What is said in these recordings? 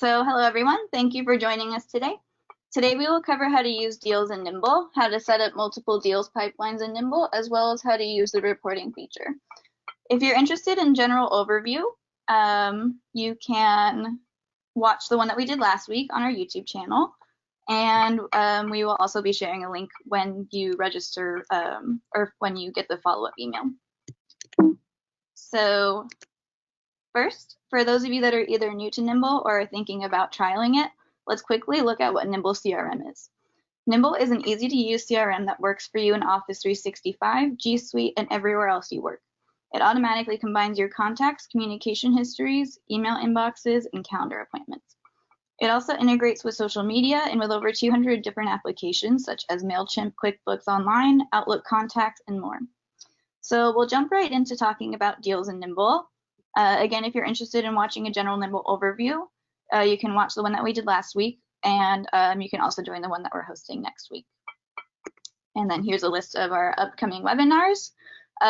So hello everyone, thank you for joining us today. Today we will cover how to use deals in Nimble, how to set up multiple deals pipelines in Nimble, as well as how to use the reporting feature. If you're interested in general overview, you can watch the one that we did last week on our YouTube channel, and we will also be sharing a link when you register or when you get the follow-up email. So first, for those of you that are either new to Nimble or are thinking about trialing it, let's quickly look at what Nimble CRM is. Nimble is an easy-to-use CRM that works for you in Office 365, G Suite, and everywhere else you work. It automatically combines your contacts, communication histories, email inboxes, and calendar appointments. It also integrates with social media and with over 200 different applications such as MailChimp, QuickBooks Online, Outlook Contacts, and more. So we'll jump right into talking about deals in Nimble. Again, if you're interested in watching a general Nimble overview, you can watch the one that we did last week, and you can also join the one that we're hosting next week. And then here's a list of our upcoming webinars.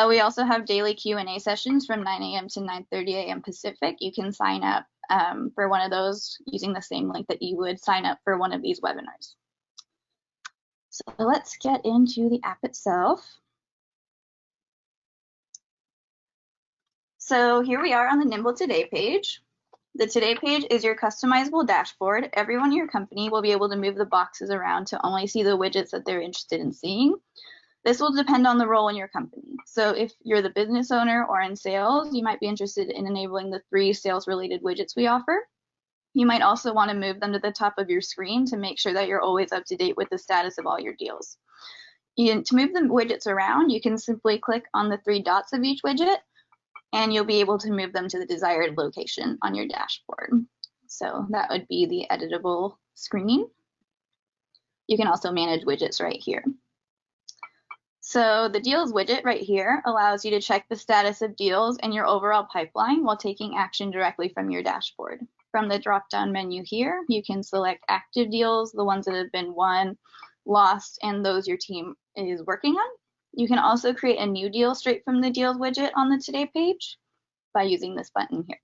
We also have daily Q&A sessions from 9 a.m. to 9:30 a.m. Pacific. You can sign up for one of those using the same link that you would sign up for one of these webinars. So let's get into the app itself. So here we are on the Nimble Today page. The Today page is your customizable dashboard. Everyone in your company will be able to move the boxes around to only see the widgets that they're interested in seeing. This will depend on the role in your company. So if you're the business owner or in sales, you might be interested in enabling the 3 sales-related widgets we offer. You might also want to move them to the top of your screen to make sure that you're always up to date with the status of all your deals. To move the widgets around, you can simply click on the 3 dots of each widget, and you'll be able to move them to the desired location on your dashboard. So that would be the editable screen. You can also manage widgets right here. So the deals widget right here allows you to check the status of deals and your overall pipeline while taking action directly from your dashboard. From the drop-down menu here, you can select active deals, the ones that have been won, lost, and those your team is working on. You can also create a new deal straight from the deals widget on the Today page by using this button here.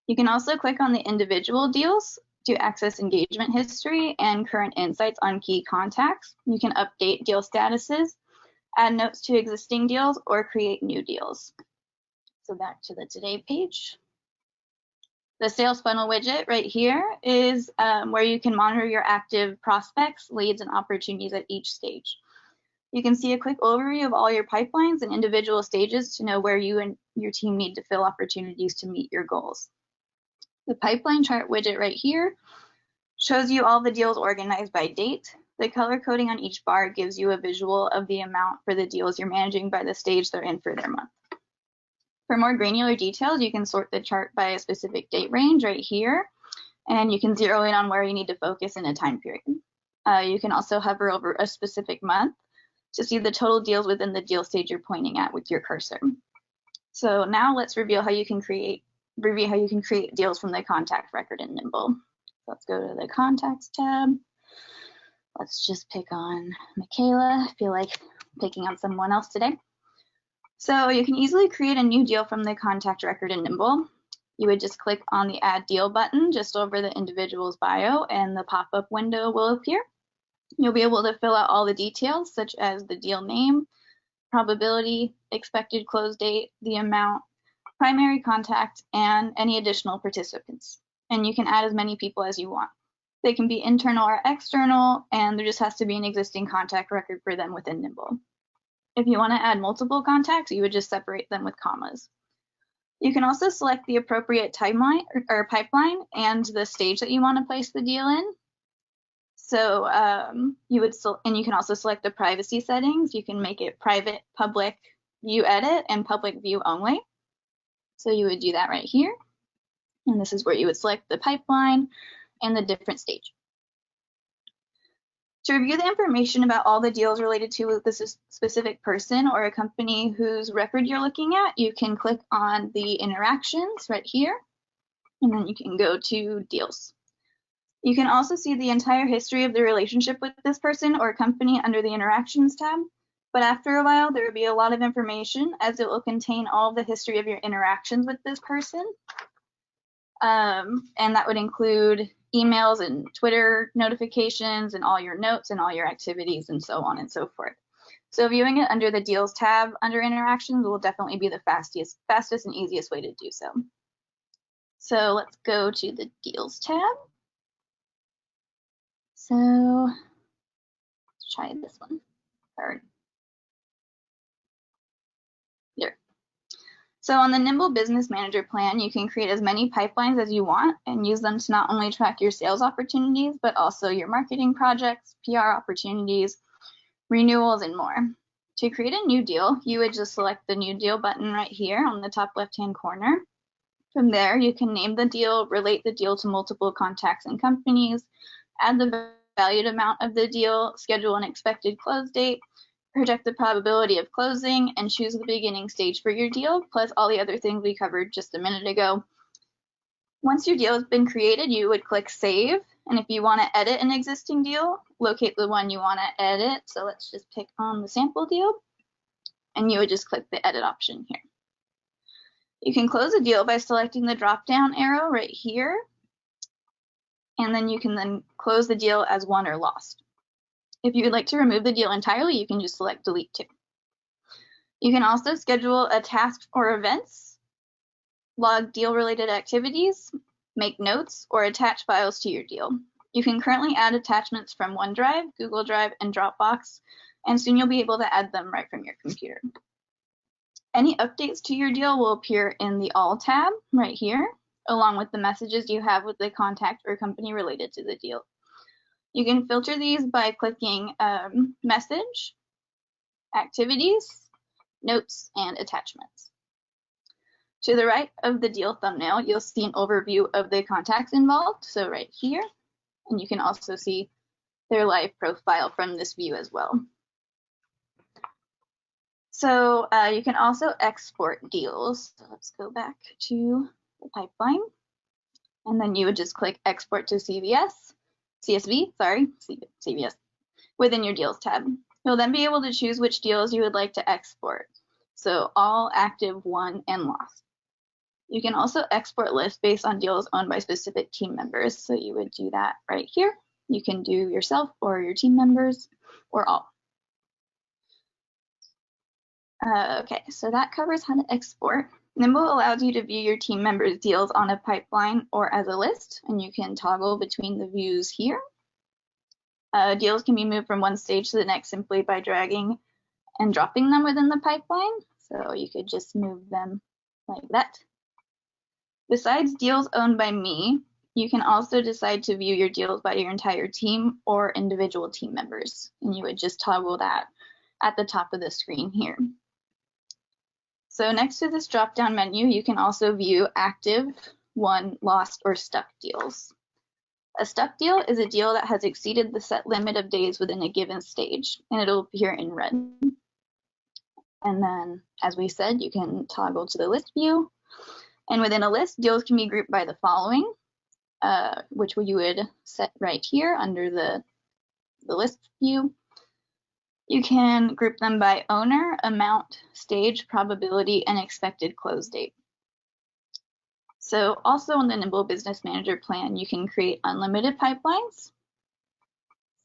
You can also click on the individual deals to access engagement history and current insights on key contacts. You can update deal statuses, add notes to existing deals, or create new deals. So back to the Today page. The sales funnel widget right here is where you can monitor your active prospects, leads, and opportunities at each stage. You can see a quick overview of all your pipelines and individual stages to know where you and your team need to fill opportunities to meet your goals. The pipeline chart widget right here shows you all the deals organized by date. The color coding on each bar gives you a visual of the amount for the deals you're managing by the stage they're in for their month. For more granular details, you can sort the chart by a specific date range right here, and you can zero in on where you need to focus in a time period. You can also hover over a specific month to see the total deals within the deal stage you're pointing at with your cursor. So now let's review how you can create deals from the contact record in Nimble. Let's go to the Contacts tab. Let's just pick on Michaela. I feel like picking on someone else today. So you can easily create a new deal from the contact record in Nimble. You would just click on the Add Deal button just over the individual's bio, and the pop-up window will appear. You'll be able to fill out all the details, such as the deal name, probability, expected close date, the amount, primary contact, and any additional participants. And you can add as many people as you want. They can be internal or external, and there just has to be an existing contact record for them within Nimble. If you want to add multiple contacts, you would just separate them with commas. You can also select the appropriate timeline or pipeline and the stage that you want to place the deal in. So you can also select the privacy settings. You can make it private, public, view edit, and public view only. So you would do that right here. And this is where you would select the pipeline and the different stage. To review the information about all the deals related to this specific person or a company whose record you're looking at, you can click on the interactions right here, and then you can go to deals. You can also see the entire history of the relationship with this person or company under the Interactions tab, but after a while there will be a lot of information as it will contain all the history of your interactions with this person. And that would include emails and Twitter notifications and all your notes and all your activities and so on and so forth. So viewing it under the Deals tab under Interactions will definitely be the fastest and easiest way to do so. So let's go to the Deals tab. So let's try this one. There. So on the Nimble Business Manager plan, you can create as many pipelines as you want and use them to not only track your sales opportunities, but also your marketing projects, PR opportunities, renewals, and more. To create a new deal, you would just select the New Deal button right here on the top left-hand corner. From there, you can name the deal, relate the deal to multiple contacts and companies, add the valued amount of the deal, schedule an expected close date, project the probability of closing, and choose the beginning stage for your deal, plus all the other things we covered just a minute ago. Once your deal has been created, you would click Save, and if you want to edit an existing deal, locate the one you want to edit. So let's just pick on the sample deal, and you would just click the Edit option here. You can close a deal by selecting the drop-down arrow right here, and then you can then close the deal as won or lost. If you would like to remove the deal entirely, you can just select Delete too. You can also schedule a task or events, log deal-related activities, make notes, or attach files to your deal. You can currently add attachments from OneDrive, Google Drive, and Dropbox, and soon you'll be able to add them right from your computer. Any updates to your deal will appear in the All tab right here, along with the messages you have with the contact or company related to the deal. You can filter these by clicking Message, Activities, Notes, and Attachments. To the right of the deal thumbnail, you'll see an overview of the contacts involved, so right here, and you can also see their live profile from this view as well. So you can also export deals. So let's go back to the pipeline, and then you would just click Export to CSV within your Deals tab. You'll then be able to choose which deals you would like to export. So all, active, won, and lost. You can also export lists based on deals owned by specific team members. So you would do that right here. You can do yourself or your team members or all. Okay, so that covers how to export. Nimble allows you to view your team members' deals on a pipeline or as a list, and you can toggle between the views here. Deals can be moved from one stage to the next simply by dragging and dropping them within the pipeline. So you could just move them like that. Besides deals owned by me, you can also decide to view your deals by your entire team or individual team members, and you would just toggle that at the top of the screen here. So next to this drop-down menu, you can also view active, won, lost, or stuck deals. A stuck deal is a deal that has exceeded the set limit of days within a given stage, and it'll appear in red. And then, as we said, you can toggle to the list view. And within a list, deals can be grouped by the following, which you would set right here under the list view. You can group them by owner, amount, stage, probability, and expected close date. So also on the Nimble Business Manager plan, you can create unlimited pipelines.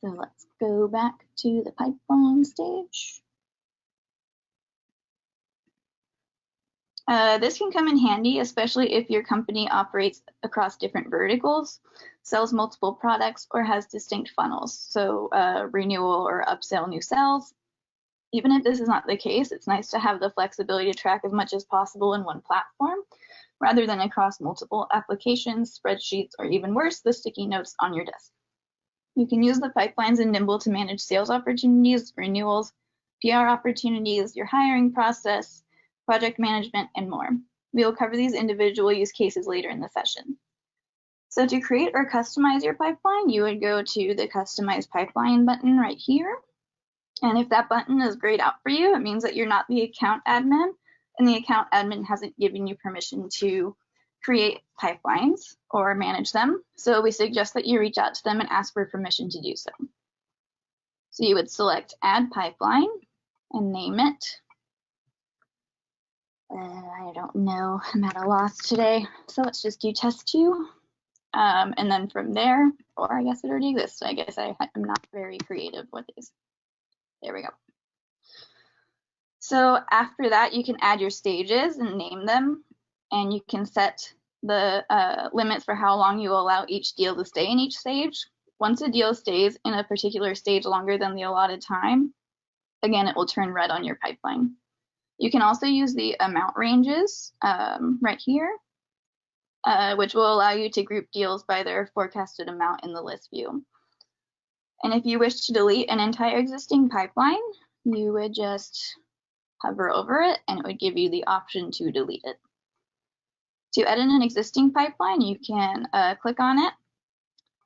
So let's go back to the pipeline stage. This can come in handy, especially if your company operates across different verticals, sells multiple products, or has distinct funnels, so renewal or upsell new sales. Even if this is not the case, it's nice to have the flexibility to track as much as possible in one platform, rather than across multiple applications, spreadsheets, or even worse, the sticky notes on your desk. You can use the pipelines in Nimble to manage sales opportunities, renewals, PR opportunities, your hiring process, project management, and more. We will cover these individual use cases later in the session. So to create or customize your pipeline, you would go to the Customize Pipeline button right here. And if that button is grayed out for you, it means that you're not the account admin, and the account admin hasn't given you permission to create pipelines or manage them. So we suggest that you reach out to them and ask for permission to do so. So you would select Add Pipeline and name it I don't know, I'm at a loss today. So let's just do test 2. And then from there, or I guess it already exists. So I guess I'm not very creative with these. There we go. So after that, you can add your stages and name them, and you can set the limits for how long you allow each deal to stay in each stage. Once a deal stays in a particular stage longer than the allotted time, again, it will turn red on your pipeline. You can also use the amount ranges right here, which will allow you to group deals by their forecasted amount in the list view. And if you wish to delete an entire existing pipeline, you would just hover over it and it would give you the option to delete it. To edit an existing pipeline, you can click on it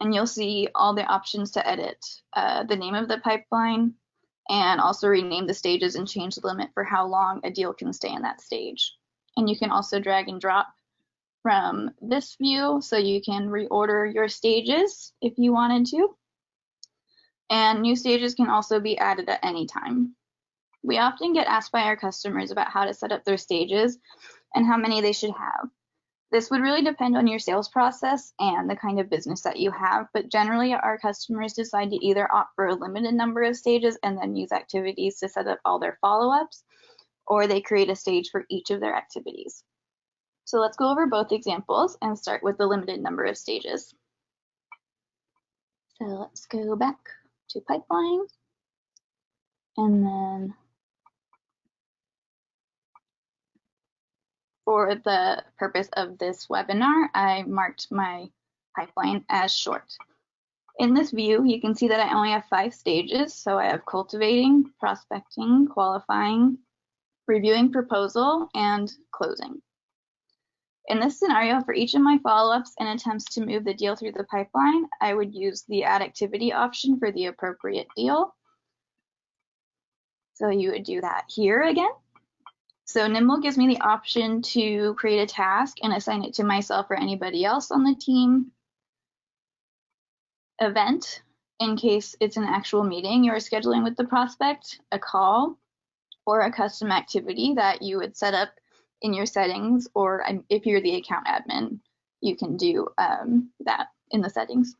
and you'll see all the options to edit the name of the pipeline and also rename the stages and change the limit for how long a deal can stay in that stage. And you can also drag and drop from this view so you can reorder your stages if you wanted to. And new stages can also be added at any time. We often get asked by our customers about how to set up their stages and how many they should have. This would really depend on your sales process and the kind of business that you have, but generally our customers decide to either opt for a limited number of stages and then use activities to set up all their follow-ups, or they create a stage for each of their activities. So let's go over both examples and start with the limited number of stages. So let's go back to pipelines and then for the purpose of this webinar, I marked my pipeline as short. In this view, you can see that I only have 5 stages. So I have cultivating, prospecting, qualifying, reviewing proposal, and closing. In this scenario, for each of my follow-ups and attempts to move the deal through the pipeline, I would use the add activity option for the appropriate deal. So you would do that here again. So Nimble gives me the option to create a task and assign it to myself or anybody else on the team. Event, in case it's an actual meeting you're scheduling with the prospect, a call, or a custom activity that you would set up in your settings, or if you're the account admin, you can do that in the settings.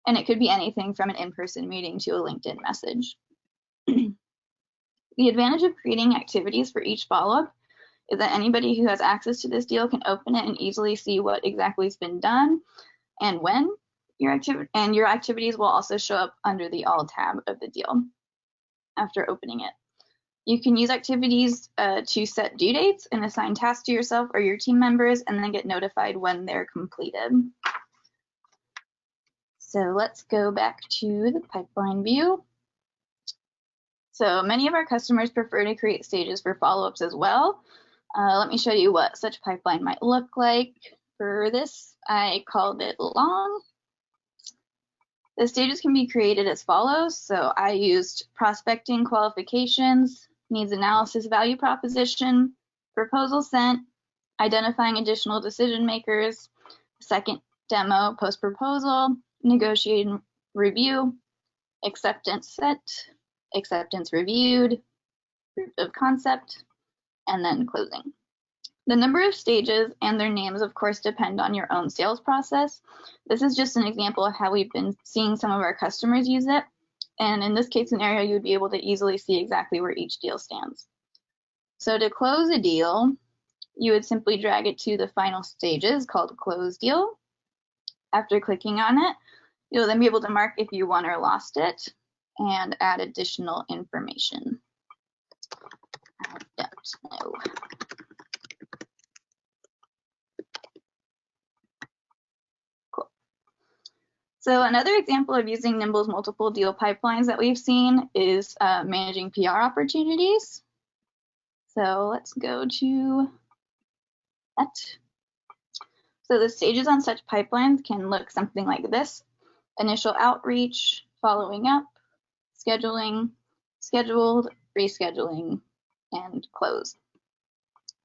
And it could be anything from an in-person meeting to a LinkedIn message. The advantage of creating activities for each follow-up is that anybody who has access to this deal can open it and easily see what exactly has been done and when. Your activities will also show up under the All tab of the deal after opening it. You can use activities to set due dates and assign tasks to yourself or your team members and then get notified when they're completed. So let's go back to the pipeline view. So many of our customers prefer to create stages for follow-ups as well. Let me show you what such a pipeline might look like. For this, I called it long. The stages can be created as follows. So I used prospecting qualifications, needs analysis value proposition, proposal sent, identifying additional decision makers, second demo post-proposal, negotiating review, acceptance set, acceptance reviewed, proof of concept, and then closing. The number of stages and their names, of course, depend on your own sales process. This is just an example of how we've been seeing some of our customers use it. And in this case scenario, you'd be able to easily see exactly where each deal stands. So to close a deal, you would simply drag it to the final stages called close deal. After clicking on it, you'll then be able to mark if you won or lost it and add additional information. I don't know. Cool. So another example of using Nimble's multiple deal pipelines that we've seen is managing PR opportunities. So let's go to that. So the stages on such pipelines can look something like this: initial outreach, following up, scheduling, scheduled, rescheduling, and close.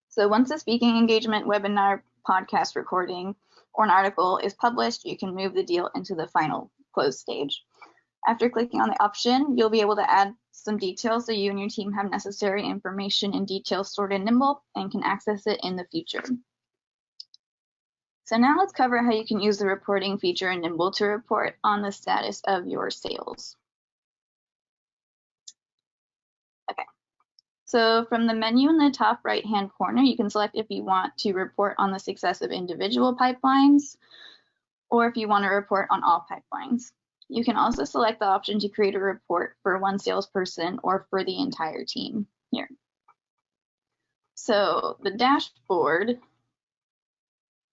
So once a speaking engagement, webinar, podcast recording, or an article is published, you can move the deal into the final close stage. After clicking on the option, you'll be able to add some details so you and your team have necessary information and details stored in Nimble and can access it in the future. So now let's cover how you can use the reporting feature in Nimble to report on the status of your sales. Okay, so from the menu in the top right-hand corner, you can select if you want to report on the success of individual pipelines or if you want to report on all pipelines. You can also select the option to create a report for one salesperson or for the entire team here. So the dashboard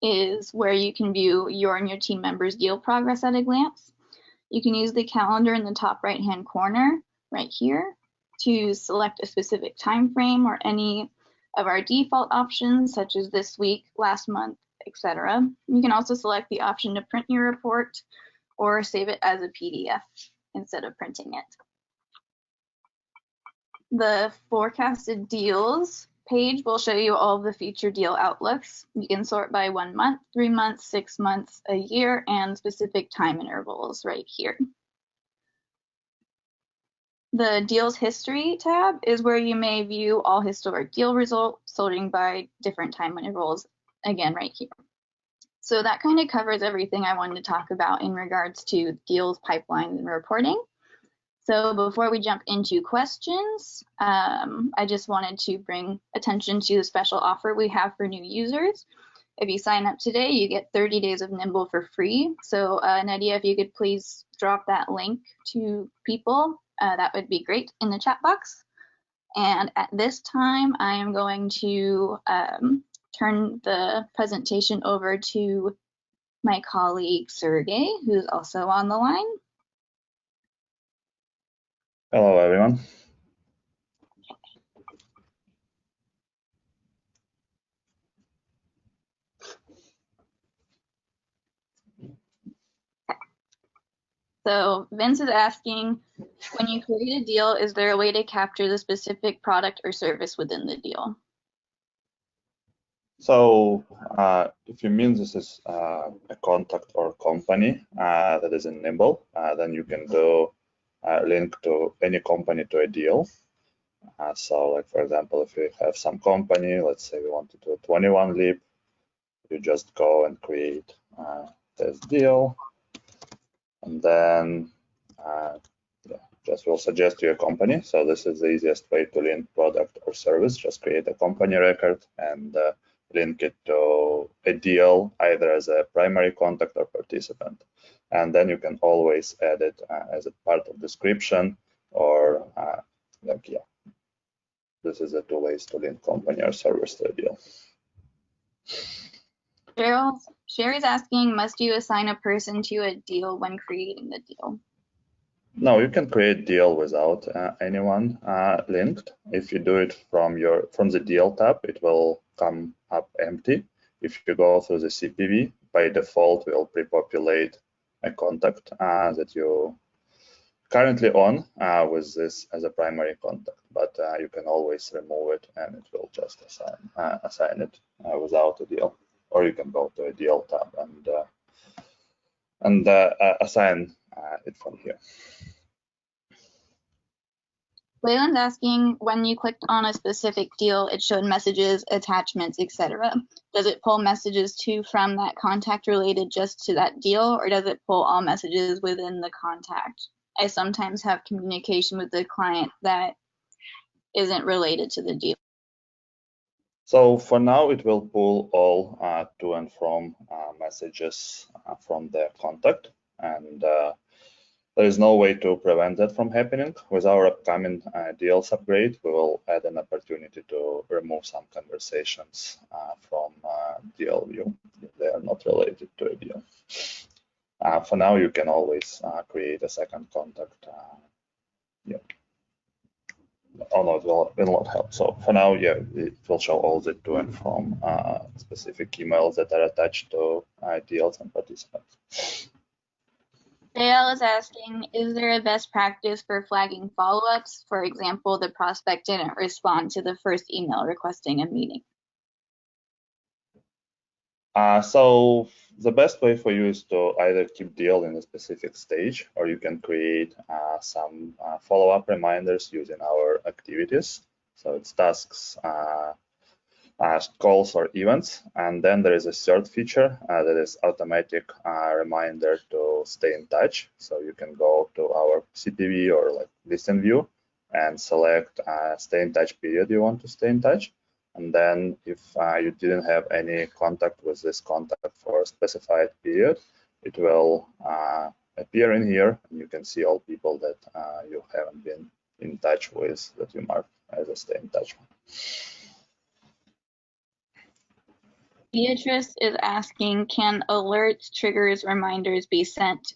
is where you can view your and your team members' deal progress at a glance. You can use the calendar in the top right-hand corner right here to select a specific time frame or any of our default options such as this week, last month, etc. You can also select the option to print your report or save it as a PDF instead of printing it. The forecasted deals page will show you all of the future deal outlooks. You can sort by 1 month, 3 months, 6 months, a year, and specific time intervals right here. The Deals History tab is where you may view all historic deal results, sorting by different time intervals, again right here. So that kind of covers everything I wanted to talk about in regards to deals, pipelines, and reporting. So before we jump into questions, I just wanted to bring attention to the special offer we have for new users. If you sign up today, you get 30 days of Nimble for free. So Nadia, if you could please drop that link to people, that would be great in the chat box. And at this time, I am going to turn the presentation over to my colleague, Sergey, who's also on the line. Hello, everyone. So Vince is asking, when you create a deal, is there a way to capture the specific product or service within the deal? So if you mean this is a contact or company that is in Nimble, then you can do link to any company to a deal. So like, for example, if you have some company, let's say we want to do a 21 leap, you just go and create this deal. And then just will suggest you a company. So this is the easiest way to link product or service. Just create a company record and link it to a deal, either as a primary contact or participant. And then you can always add it as a part of description or this is the 2 ways to link company or service to a deal. Sherry's asking, must you assign a person to a deal when creating the deal? No, you can create deal without anyone linked. If you do it from the deal tab, it will come up empty. If you go through the CPV, by default, will pre-populate a contact that you currently on with this as a primary contact. But you can always remove it, and it will just assign it without a deal. Or you can go to a deal tab and assign it from here. Leyland's asking, when you clicked on a specific deal, it showed messages, attachments, etc. Does it pull messages from that contact related just to that deal, or does it pull all messages within the contact? I sometimes have communication with the client that isn't related to the deal. So for now, it will pull all to and from messages from the contact, and there is no way to prevent that from happening. With our upcoming deals upgrade, we will add an opportunity to remove some conversations from deal view if they are not related to a deal. For now, you can always create a second contact. Oh no, it will not help. So for now, yeah, it will show all the to and from specific emails that are attached to deals and participants. JL is asking, is there a best practice for flagging follow-ups? For example, the prospect didn't respond to the first email requesting a meeting. So the best way for you is to either keep deal in a specific stage, or you can create some follow-up reminders using our activities. So it's tasks, calls, or events. And then there is a third feature that is automatic reminder to stay in touch. So you can go to our CPV or like listen view and select stay in touch period you want to stay in touch. And then if you didn't have any contact with this contact for a specified period, it will appear in here, and you can see all people that you haven't been in touch with that you mark as a stay in touch. Beatrice is asking, can alerts, triggers, reminders be sent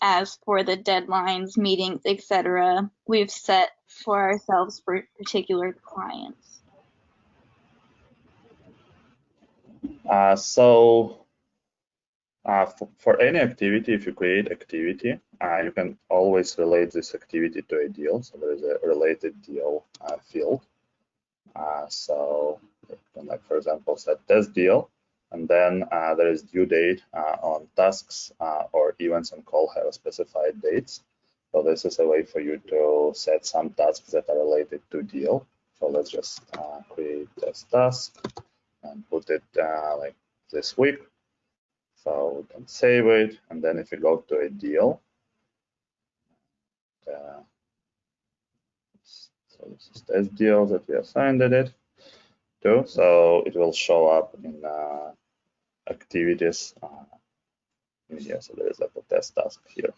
as for the deadlines, meetings, etc. we've set for ourselves for particular clients? For any activity, if you create activity, you can always relate this activity to a deal. So there is a related deal field. So you can, like, for example, set test deal, and then there is due date on tasks or events and call have specified dates. So this is a way for you to set some tasks that are related to deal. So let's just create this task and put it like this week. So we can save it, and then if you go to a deal, so this is test deal that we assigned it to. So it will show up in activities in here. So there is like a test task here.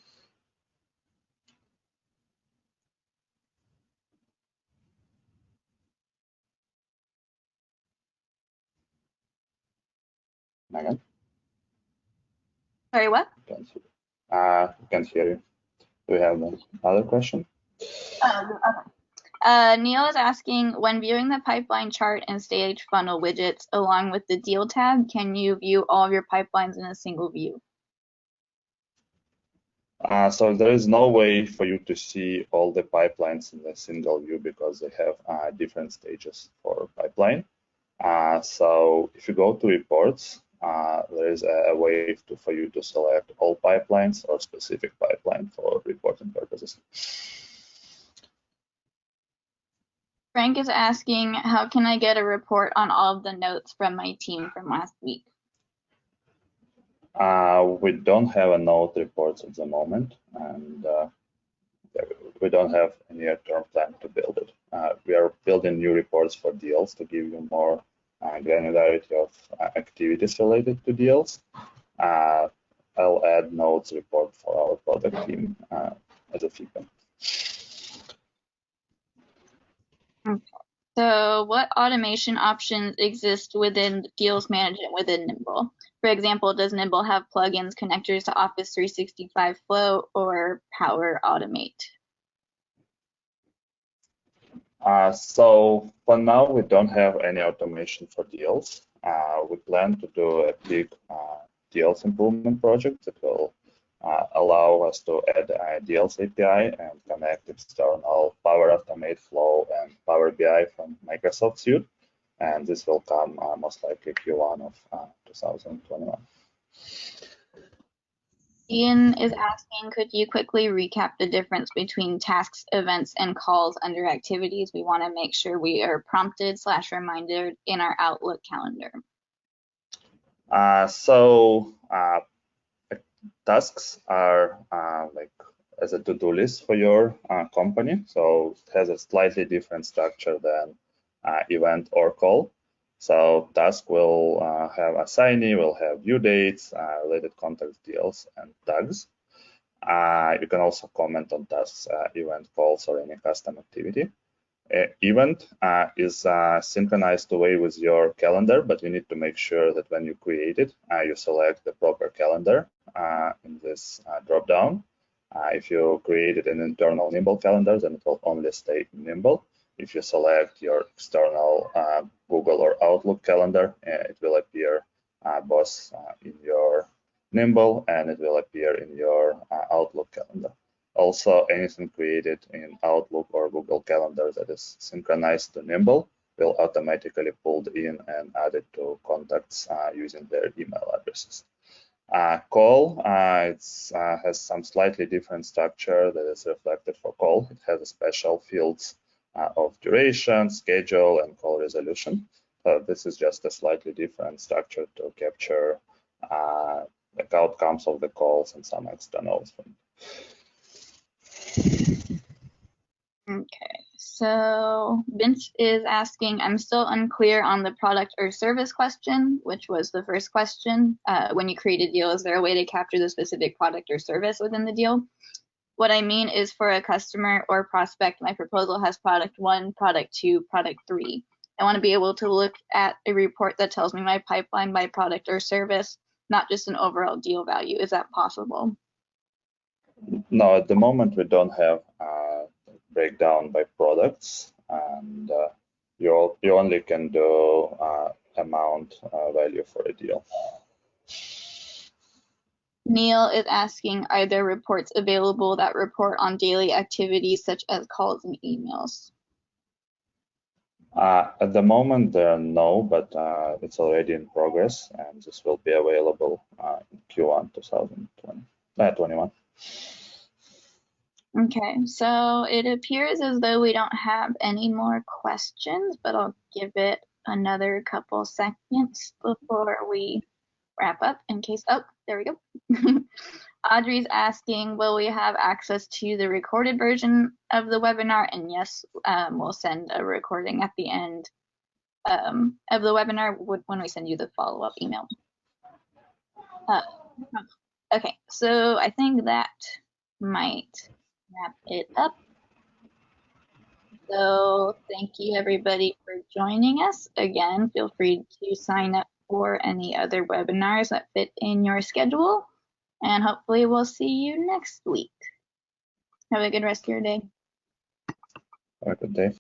Megan? Sorry, what? Can't hear you. Do we have another question? Okay. Neil is asking, when viewing the pipeline chart and stage funnel widgets along with the deal tab, can you view all of your pipelines in a single view? So there is no way for you to see all the pipelines in a single view because they have different stages for pipeline. So if you go to reports, there is a way for you to select all pipelines or specific pipeline for reporting purposes. Frank is asking, how can I get a report on all of the notes from my team from last week? We don't have a note reports at the moment, and we don't have a near-term plan to build it. We are building new reports for deals to give you more granularity of activities related to deals. I'll add notes report for our product team as a feature. Okay. So what automation options exist within deals management within Nimble? For example, does Nimble have plugins, connectors to Office 365 Flow or Power Automate? So for now, we don't have any automation for deals. We plan to do a big deals improvement project that will allow us to add a deals API and connect external Power Automate Flow and Power BI from Microsoft Suite. And this will come most likely Q1 of 2021. Ian is asking, could you quickly recap the difference between tasks, events, and calls under activities? We want to make sure we are prompted / reminded in our Outlook calendar. Tasks are like as a to-do list for your company. So it has a slightly different structure than event or call. So task will have assignee, will have due dates, related contact deals, and tags. You can also comment on tasks, event, calls, or any custom activity. Event is synchronized away with your calendar, but you need to make sure that when you create it, you select the proper calendar in this dropdown. If you created an internal Nimble calendar, then it will only stay in Nimble. If you select your external Google or Outlook calendar, it will appear both in your Nimble and it will appear in your Outlook calendar. Also, anything created in Outlook or Google Calendar that is synchronized to Nimble will automatically pulled in and added to contacts using their email addresses. Call, it has some slightly different structure that is reflected for call. It has a special fields of duration, schedule, and call resolution. This is just a slightly different structure to capture the outcomes of the calls and some externals. Okay, so Vince is asking, I'm still unclear on the product or service question, which was the first question. When you create a deal, is there a way to capture the specific product or service within the deal? What I mean is for a customer or prospect, my proposal has product 1, product 2, product 3. I want to be able to look at a report that tells me my pipeline by product or service, not just an overall deal value. Is that possible? No, at the moment we don't have breakdown by products, and you only can do amount value for a deal. Neil is asking, are there reports available that report on daily activities such as calls and emails? At the moment, there are no, but it's already in progress, and this will be available in Q1 2021. Okay, so it appears as though we don't have any more questions, but I'll give it another couple seconds before we wrap up in case, oh, there we go. Audrey's asking, will we have access to the recorded version of the webinar? And yes, we'll send a recording at the end of the webinar when we send you the follow-up email. Okay, so I think that might wrap it up. So thank you everybody for joining us. Again, feel free to sign up for any other webinars that fit in your schedule, and hopefully we'll see you next week. Have a good rest of your day. Have a good day.